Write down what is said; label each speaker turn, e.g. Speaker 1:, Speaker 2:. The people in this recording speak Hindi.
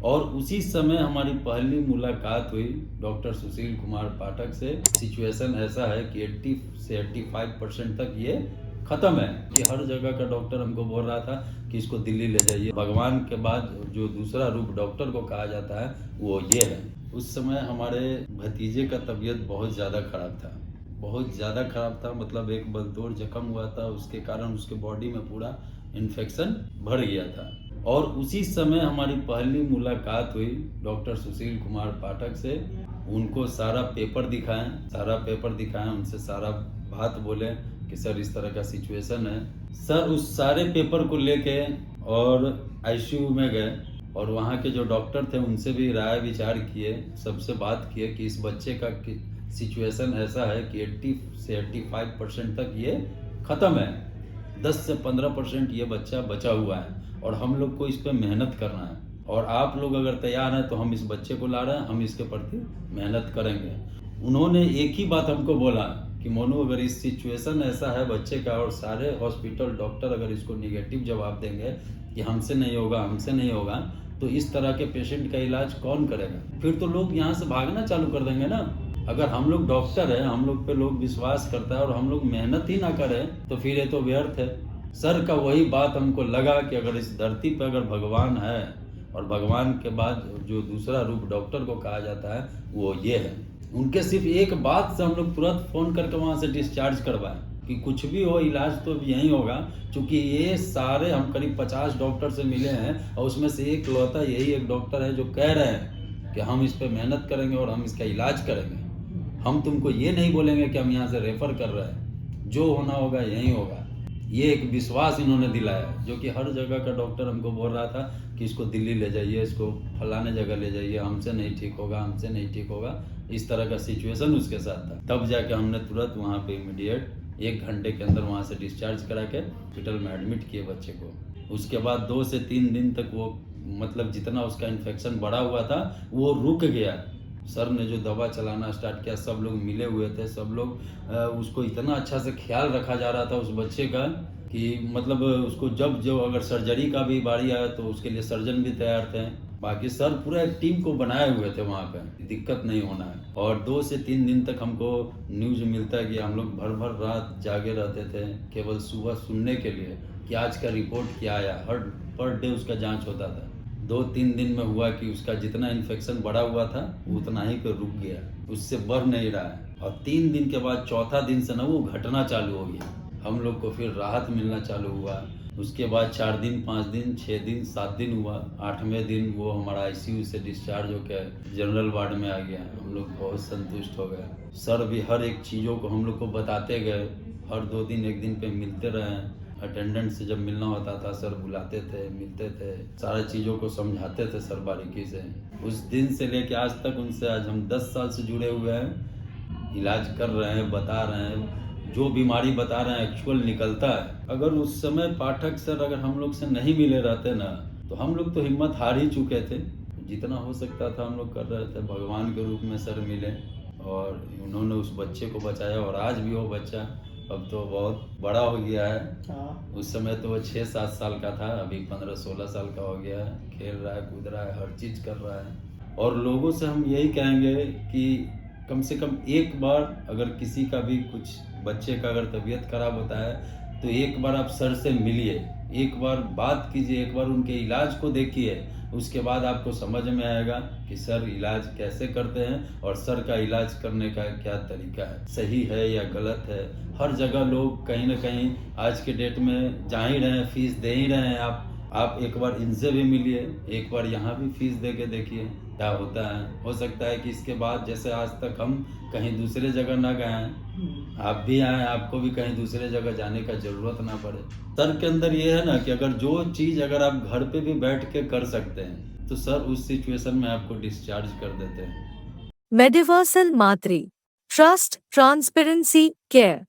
Speaker 1: और उसी समय हमारी पहली मुलाकात हुई डॉक्टर सुशील कुमार पाठक से। सिचुएशन ऐसा है कि 80 से 85% तक ये ख़त्म है कि हर जगह का डॉक्टर हमको बोल रहा था कि इसको दिल्ली ले जाइए। भगवान के बाद जो दूसरा रूप डॉक्टर को कहा जाता है वो ये है। उस समय हमारे भतीजे का तबीयत बहुत ज़्यादा ख़राब था, बहुत ज़्यादा ख़राब था। मतलब एक बलतोड़ जख्म हुआ था, उसके कारण उसके बॉडी में पूरा इन्फेक्शन भर गया था। और उसी समय हमारी पहली मुलाकात हुई डॉक्टर सुशील कुमार पाठक से। उनको सारा पेपर दिखाएं, उनसे सारा बात बोले कि सर इस तरह का सिचुएशन है। सर उस सारे पेपर को लेके और आईसीयू में गए और वहाँ के जो डॉक्टर थे उनसे भी राय विचार किए, सबसे बात किए कि इस बच्चे का सिचुएशन ऐसा है कि 80 से 85% तक ये ख़त्म है, 10 से 15% ये बच्चा बचा हुआ है और हम लोग को इस पर मेहनत करना है और आप लोग अगर तैयार हैं तो हम इस बच्चे को ला रहे हैं, हम इसके प्रति मेहनत करेंगे। उन्होंने एक ही बात हमको बोला कि मोनू अगर इस सिचुएशन ऐसा है बच्चे का और सारे हॉस्पिटल डॉक्टर अगर इसको निगेटिव जवाब देंगे कि हमसे नहीं होगा तो इस तरह के पेशेंट का इलाज कौन करेगा? फिर तो लोग यहाँ से भागना चालू कर देंगे ना। अगर हम लोग डॉक्टर हैं, हम लोग पे लोग विश्वास करता है और हम लोग मेहनत ही ना करें तो फिर ये तो व्यर्थ है। सर का वही बात हमको लगा कि अगर इस धरती पर अगर भगवान है और भगवान के बाद जो दूसरा रूप डॉक्टर को कहा जाता है वो ये है। उनके सिर्फ एक बात से हम लोग तुरंत फ़ोन करके वहाँ से डिस्चार्ज करवाएं कि कुछ भी हो इलाज तो यहीं होगा। क्योंकि ये सारे हम करीब 50 डॉक्टर से मिले हैं और उसमें से एक लौता यही एक डॉक्टर है जो कह रहे हैं कि हम इस पर मेहनत करेंगे और हम इसका इलाज करेंगे। हम तुमको ये नहीं बोलेंगे कि हम यहाँ से रेफ़र कर रहे हैं, जो होना होगा यहीं होगा। ये एक विश्वास इन्होंने दिलाया, जो कि हर जगह का डॉक्टर हमको बोल रहा था कि इसको दिल्ली ले जाइए, इसको फलाने जगह ले जाइए, हमसे नहीं ठीक होगा। इस तरह का सिचुएशन उसके साथ था। तब जाके हमने तुरंत वहाँ पे इमीडिएट 1 घंटे के अंदर वहाँ से डिस्चार्ज करा के हॉस्पिटल में एडमिट किए बच्चे को। उसके बाद 2 से 3 दिन तक वो मतलब जितना उसका इन्फेक्शन बढ़ा हुआ था वो रुक गया। सर ने जो दवा चलाना स्टार्ट किया, सब लोग मिले हुए थे, सब लोग उसको इतना अच्छा से ख्याल रखा जा रहा था उस बच्चे का कि मतलब उसको जब जो अगर सर्जरी का भी बारी आया तो उसके लिए सर्जन भी तैयार थे। बाकी सर पूरा एक टीम को बनाए हुए थे वहाँ पे, दिक्कत नहीं होना है। और 2 से 3 दिन तक हमको न्यूज़ मिलता है कि हम लोग भर रात जागे रहते थे केवल सुबह सुनने के लिए कि आज का रिपोर्ट क्या आया। हर पर डे उसका जांच होता था। 2-3 दिन में हुआ कि उसका जितना इन्फेक्शन बढ़ा हुआ था उतना ही पे रुक गया, उससे बढ़ नहीं रहा है। और 3 दिन के बाद चौथा दिन से ना वो घटना चालू हो गया। हम लोग को फिर राहत मिलना चालू हुआ। उसके बाद 4 दिन, 5 दिन, 6 दिन, 7 दिन हुआ। 8वें दिन वो हमारा आईसीयू से डिस्चार्ज होकर जनरल वार्ड में आ गया। हम लोग बहुत संतुष्ट हो गए। सर भी हर एक चीज़ों को हम लोग को बताते गए। हर 2 दिन 1 दिन पे मिलते रहे। अटेंडेंट से जब मिलना होता था सर बुलाते थे, मिलते थे, सारी चीज़ों को समझाते थे सर बारीकी से। उस दिन से लेके आज तक उनसे आज हम 10 साल से जुड़े हुए हैं, इलाज कर रहे हैं, बता रहे हैं, जो बीमारी बता रहे हैं एक्चुअल निकलता है। अगर उस समय पाठक सर अगर हम लोग से नहीं मिले रहते ना तो हम लोग तो हिम्मत हार ही चुके थे। जितना हो सकता था हम लोग कर रहे थे। भगवान के रूप में सर मिले और उन्होंने उस बच्चे को बचाया और आज भी वो बच्चा अब तो बहुत बड़ा हो गया है। उस समय तो वो 6-7 साल का था, अभी 15-16 साल का हो गया है। खेल रहा है, कूद रहा है, हर चीज़ कर रहा है। और लोगों से हम यही कहेंगे कि कम से कम एक बार अगर किसी का भी कुछ बच्चे का अगर तबीयत खराब होता है तो एक बार आप सर से मिलिए, एक बार बात कीजिए, एक बार उनके इलाज को देखिए। उसके बाद आपको समझ में आएगा कि सर इलाज कैसे करते हैं और सर का इलाज करने का क्या तरीका है, सही है या गलत है। हर जगह लोग कहीं ना कहीं आज के डेट में जा ही रहे हैं, फीस दे ही रहे हैं। आप एक बार इनसे भी मिलिए, एक बार यहाँ भी फीस दे के देखिए क्या होता है। हो सकता है कि इसके बाद जैसे आज तक हम कहीं दूसरे जगह ना गए हैं, आप भी आए, आपको भी कहीं दूसरे जगह जाने का ज़रूरत ना पड़े। सर के अंदर ये है ना कि अगर जो चीज़ अगर आप घर पे भी बैठ के कर सकते हैं तो सर उस सिचुएशन में आपको डिस्चार्ज कर देते हैं।
Speaker 2: मेडिवर्सल मातृ ट्रस्ट ट्रांसपेरेंसी केयर।